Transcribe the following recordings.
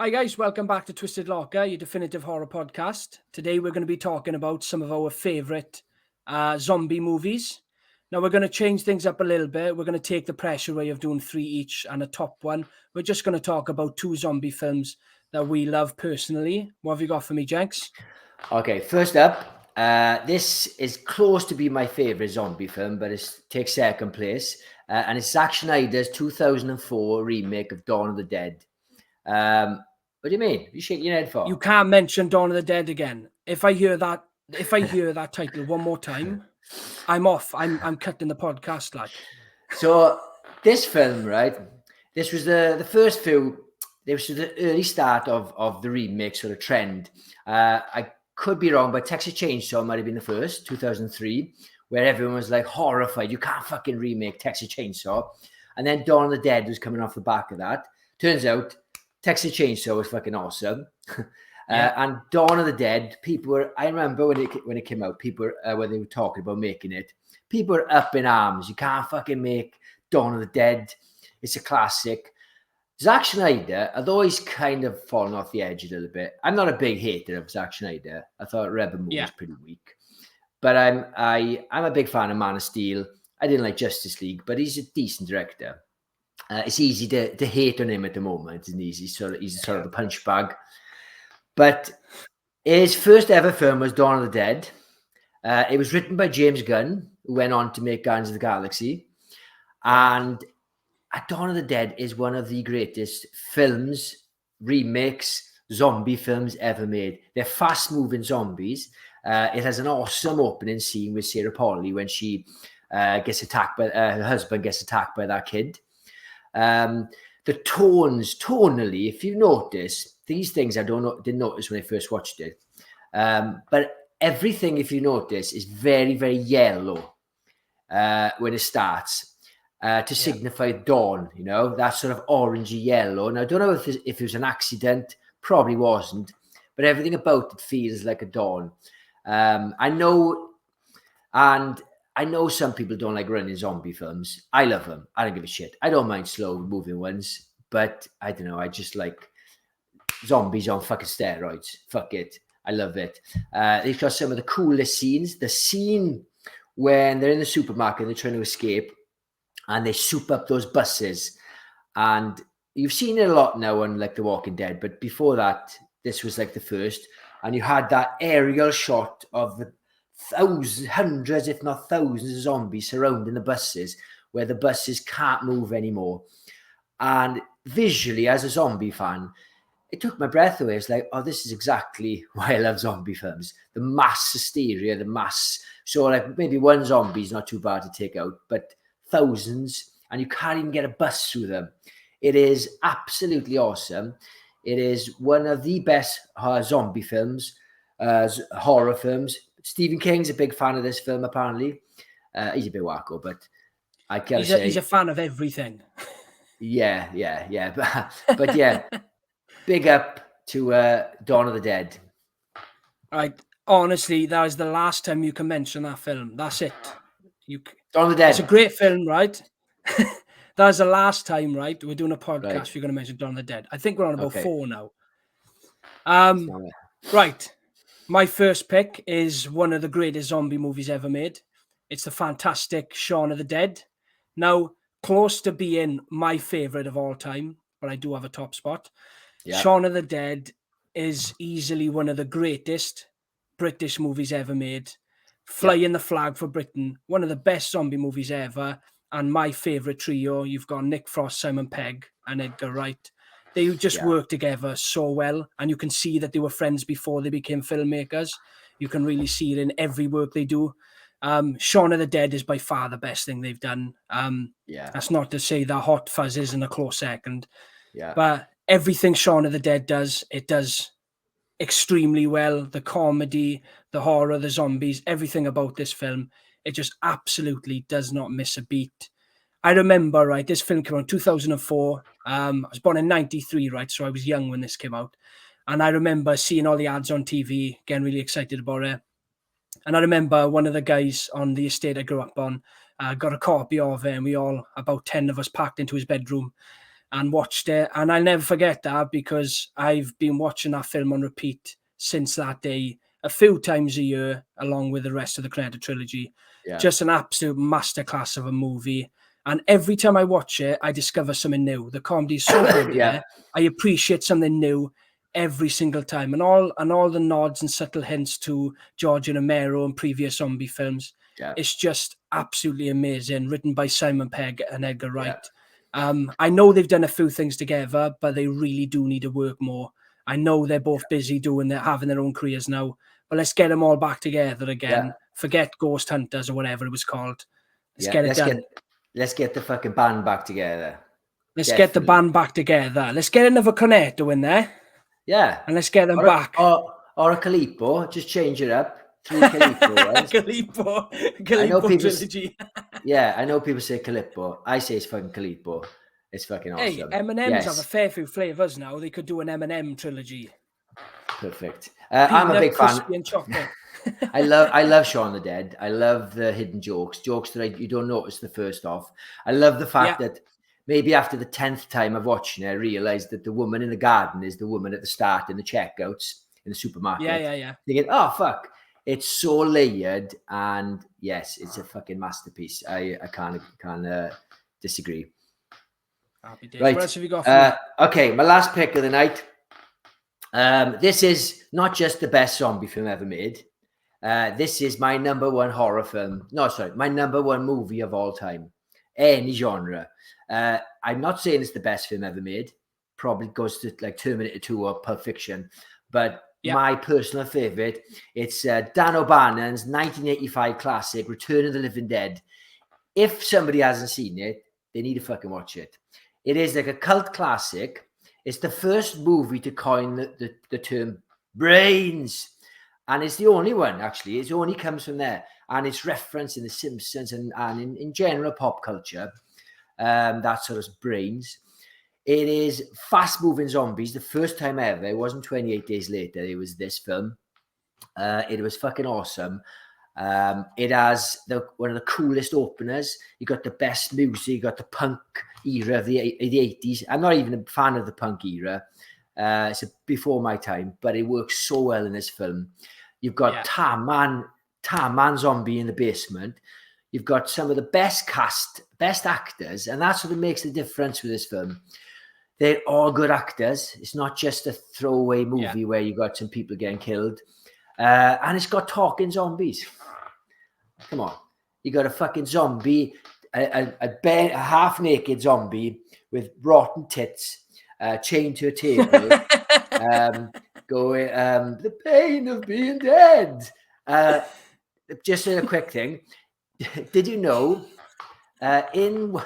Hi guys, welcome back to Twisted Locker, your definitive horror podcast. Today we're going to be talking about some of our favourite zombie movies. Now we're going to change things up a little bit. We're going to take the pressure away of doing three each and a top one. We're just going to talk about two zombie films that we love personally. What have you got for me, Jenks? Okay, first up, this is close to be my favourite zombie film, but it takes second place. And it's Zack Snyder's 2004 remake of Dawn of the Dead. What do you mean? You shaking your head for? You can't mention Dawn of the Dead again. If I hear that title one more time, I'm off. I'm cutting the podcast, like. So this film, right? This was the first few. This was the early start of the remake sort of trend. I could be wrong, but Texas Chainsaw might have been the first, 2003, where everyone was like horrified. You can't fucking remake Texas Chainsaw. And then Dawn of the Dead was coming off the back of that. Turns out Texas Chainsaw was fucking awesome. And Dawn of the Dead, I remember when it came out, people were, when they were talking about making it, people were up in arms. You can't fucking make Dawn of the Dead. It's a classic. Zack Snyder, although he's kind of fallen off the edge a little bit, I'm not a big hater of Zack Snyder. I thought Rebel Moon was pretty weak. But I'm a big fan of Man of Steel. I didn't like Justice League, but he's a decent director. It's easy to hate on him at the moment, isn't it? He's sort of the punch bag. But his first ever film was Dawn of the Dead. It was written by James Gunn, who went on to make Guardians of the Galaxy. And Dawn of the Dead is one of the greatest films, remakes, zombie films ever made. They're fast-moving zombies. It has an awesome opening scene with Sarah Polley when she gets attacked by her husband gets attacked by that kid. The tonally, if you notice, these things I didn't notice when I first watched it. But everything, if you notice, is very, very yellow when it starts. To signify dawn, that sort of orangey yellow. And I don't know if it was an accident, probably wasn't, but everything about it feels like a dawn. I know some people don't like running zombie films. I love them. I don't give a shit. I don't mind slow moving ones, but I don't know. I just like zombies on fucking steroids. Fuck it. I love it. They've got some of the coolest scenes. The scene when they're in the supermarket and they're trying to escape, and they soup up those buses. And you've seen it a lot now on like The Walking Dead, but before that, this was like the first. And you had that aerial shot of the hundreds, if not thousands of zombies surrounding the buses, where the buses can't move anymore. And visually, as a zombie fan, it took my breath away. It's like, oh, this is exactly why I love zombie films. The mass hysteria, so like maybe one zombie is not too bad to take out, but thousands, and you can't even get a bus through them. It is absolutely awesome. It is one of the best zombie films, horror films. Stephen King's a big fan of this film, apparently. He's a bit wacko, but I gotta say... He's a fan of everything. Yeah. But yeah, big up to Dawn of the Dead. Right. Honestly, that is the last time you can mention that film. That's it. Dawn of the Dead. It's a great film, right? That is the last time, right? We're doing a podcast. Right. You're going to mention Dawn of the Dead. I think we're on about 4 now. Right. My first pick is one of the greatest zombie movies ever made. It's the fantastic Shaun of the Dead. Now, close to being my favorite of all time, but I do have a top spot. Yeah. Shaun of the Dead is easily one of the greatest British movies ever made. Flying the flag for Britain, one of the best zombie movies ever, and my favorite trio. You've got Nick Frost, Simon Pegg, and Edgar Wright. They just work together so well, and you can see that they were friends before they became filmmakers. You can really see it in every work they do. Shaun of the Dead is by far the best thing they've done. That's not to say that Hot Fuzz isn't a close second. But everything Shaun of the Dead does, it does extremely well. The comedy, the horror, the zombies, everything about this film, it just absolutely does not miss a beat. I remember, right, this film came out in 2004. I was born in 93, right, so I was young when this came out. And I remember seeing all the ads on TV, getting really excited about it. And I remember one of the guys on the estate I grew up on got a copy of it, and we all, about 10 of us, packed into his bedroom. and watched it. And I'll never forget that because I've been watching that film on repeat since that day a few times a year, along with the rest of the Predator trilogy. Yeah. Just an absolute masterclass of a movie. And every time I watch it, I discover something new. The comedy is so good in Yeah. it. I appreciate something new every single time. And all the nods and subtle hints to George and Romero and previous zombie films. Yeah. It's just absolutely amazing. Written by Simon Pegg and Edgar Wright. Yeah. I know they've done a few things together, but they really do need to work more. I know they're both busy having their own careers now. But let's get them all back together again. Yeah. Forget Ghost Hunters or whatever it was called. Let's Yeah, get it done. Let's get the fucking band back together. Let's get the band back together. Let's get another Cornetto in there. Yeah. And let's get them back. Or a Calippo. Just change it up. 3 Calippo, right? Calippo trilogy. Yeah, I know people say Calippo. I say it's fucking Calippo. It's fucking awesome. Hey, M&M's have a fair few flavours now. They could do an M&M trilogy. Perfect. I'm a big fan. And chocolate. I love Shaun the Dead. I love the hidden jokes that you don't notice the first off. I love the fact that maybe after the 10th time of watching it, I realised that the woman in the garden is the woman at the start in the checkouts in the supermarket. Yeah. Thinking, oh fuck, it's so layered, and yes, it's a fucking masterpiece. I can't disagree. Happy days. Right. What else have you got for me? Okay, my last pick of the night. This is not just the best zombie film ever made. This is my number one horror film. No, sorry, my number one movie of all time, any genre. I'm not saying it's the best film ever made. Probably goes to like Terminator 2 or Pulp Fiction. But my personal favorite, it's Dan O'Bannon's 1985 classic, Return of the Living Dead. If somebody hasn't seen it, they need to fucking watch it. It is like a cult classic. It's the first movie to coin the term brains. And it's the only one, actually. It only comes from there. And it's referenced in The Simpsons and in general pop culture. That sort of brains. It is fast-moving zombies. The first time ever. It wasn't 28 Days Later. It was this film. It was fucking awesome. It has one of the coolest openers. You got the best music. You got the punk era of the 80s. I'm not even a fan of the punk era. It's before my time, but it works so well in this film. You've got Tam Man zombie in the basement. You've got some of the best actors, and that's what makes the difference with this film. They're all good actors. It's not just a throwaway movie where you got some people getting killed. And it's got talking zombies. Come on. You got a fucking zombie, a half-naked zombie with rotten tits, chained to a table, going, the pain of being dead. Just a quick thing. Did you know in...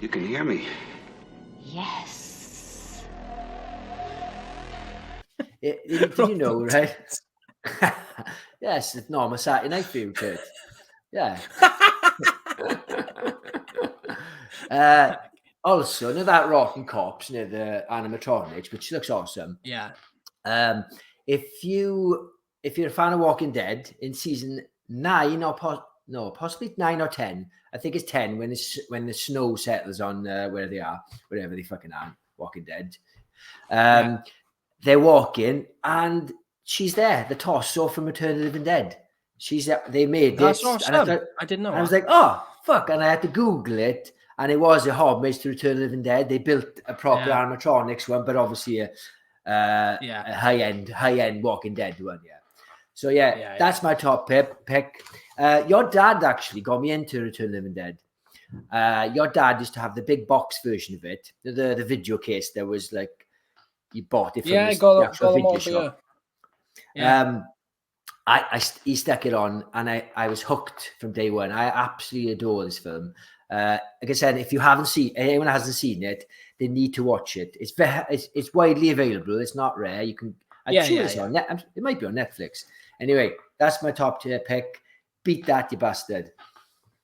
You can hear me. Yes. Did you know, right? Yes, it's normal Saturday night for you, Kurt. Yeah. Also, near that rotten corpse near the animatronics, which looks awesome. Yeah. If you're a fan of Walking Dead, in season 9 or possibly 9 or 10, I think it's 10 when the snow settles on where they are, wherever they fucking are, Walking Dead. They're walking, and she's there, the torso from Return of the Living Dead. They made this. That's awesome. I didn't know. I was like, oh fuck, and I had to Google it, and it was a homage to Return of the Living Dead. They built a proper animatronics one, but obviously a high end Walking Dead one. Yeah. So that's my top pick. Your dad actually got me into Return of the Living Dead. Your dad used to have the big box version of it, the video case. There was like you bought it from the actual video shop. He stuck it on, and I was hooked from day one. I absolutely adore this film. Like I said, if anyone hasn't seen it, they need to watch it. It's widely available. It's not rare. You can. It's on net. It might be on Netflix. Anyway, that's my top tier pick. Beat that, you bastard.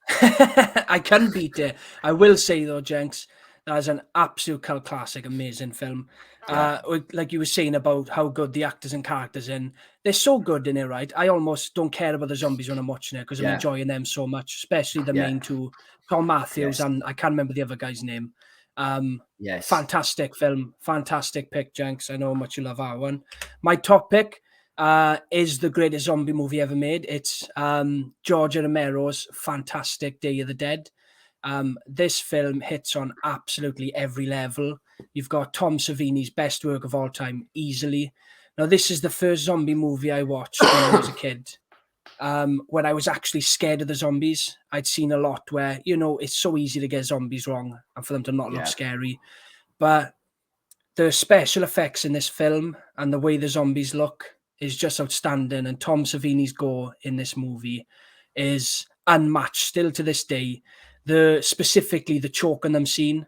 I can beat it. I will say though, Jenks, that is an absolute cult classic, amazing film. Like you were saying about how good the actors and characters in, they're so good in it, right? I almost don't care about the zombies when I'm watching it because I'm Yeah. enjoying them so much, especially the Yeah. main two, Tom Matthews Yes. and I can't remember the other guy's name. Yes. Fantastic film, fantastic pick, Jenks. I know how much you love that one. My top pick is the greatest zombie movie ever made. It's George Romero's fantastic Day of the Dead. This film hits on absolutely every level. You've got Tom Savini's best work of all time, easily. Now, this is the first zombie movie I watched when I was a kid. When I was actually scared of the zombies. I'd seen a lot where, you know, it's so easy to get zombies wrong and for them to not look scary. But the special effects in this film and the way the zombies look is just outstanding. And Tom Savini's gore in this movie is unmatched still to this day. Specifically the choking them scene.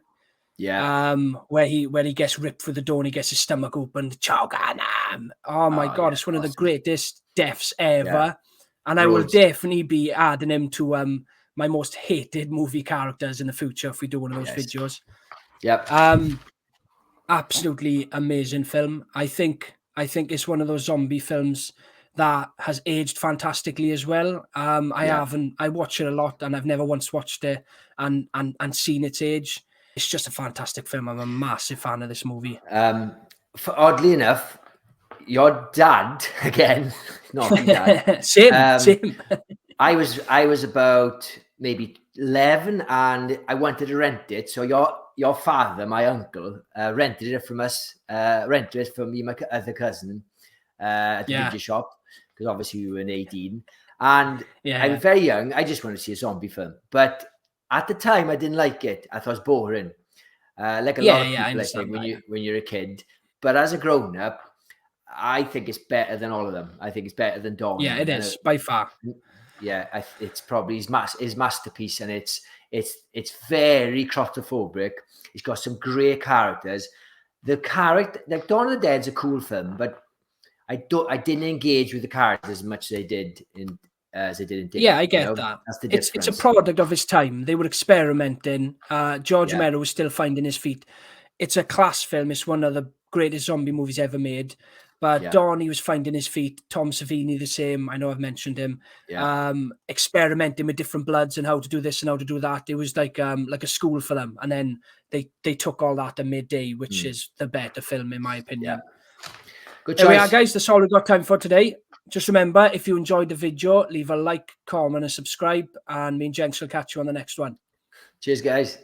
Yeah. Where he gets ripped through the door and he gets his stomach open. Oh my God, it's one of the greatest deaths ever. Yeah. And I will definitely be adding him to my most hated movie characters in the future if we do one of those videos. Yep. Absolutely amazing film. I think it's one of those zombie films that has aged fantastically as well. I watch it a lot and I've never once watched it and seen its age. It's just a fantastic film. I'm a massive fan of this movie. Oddly enough, your dad again, not your dad. Same. I was about maybe 11 and I wanted to rent it. So your father, my uncle, rented it from us. Rented it from me, my other cousin, at the video shop because obviously we were 18. And I was very young. I just wanted to see a zombie film, but at the time I didn't like it. I thought it was boring. Like a lot of people, I think, when you're a kid. But as a grown up, I think it's better than all of them. I think it's better than Dawn. Yeah, it is by far. Yeah, it's probably his masterpiece, and it's very claustrophobic. It's got some great characters. The character, like Dawn of the Dead's a cool film, but I didn't engage with the characters as much as they did in Dawn. Yeah, I get that. That's the difference. It's a product of his time. They were experimenting. George Romero was still finding his feet. It's a class film. It's one of the greatest zombie movies ever made. But Dawn, he was finding his feet. Tom Savini, the same. I know I've mentioned him. Experimenting with different bloods and how to do this and how to do that. It was like a school for them. And then they took all that to midday, which is the better film in my opinion. Good choice. There we are, guys. That's all we've got time for today. Just remember, if you enjoyed the video, leave a like, comment, and subscribe. And me and Jenks will catch you on the next one. Cheers, guys.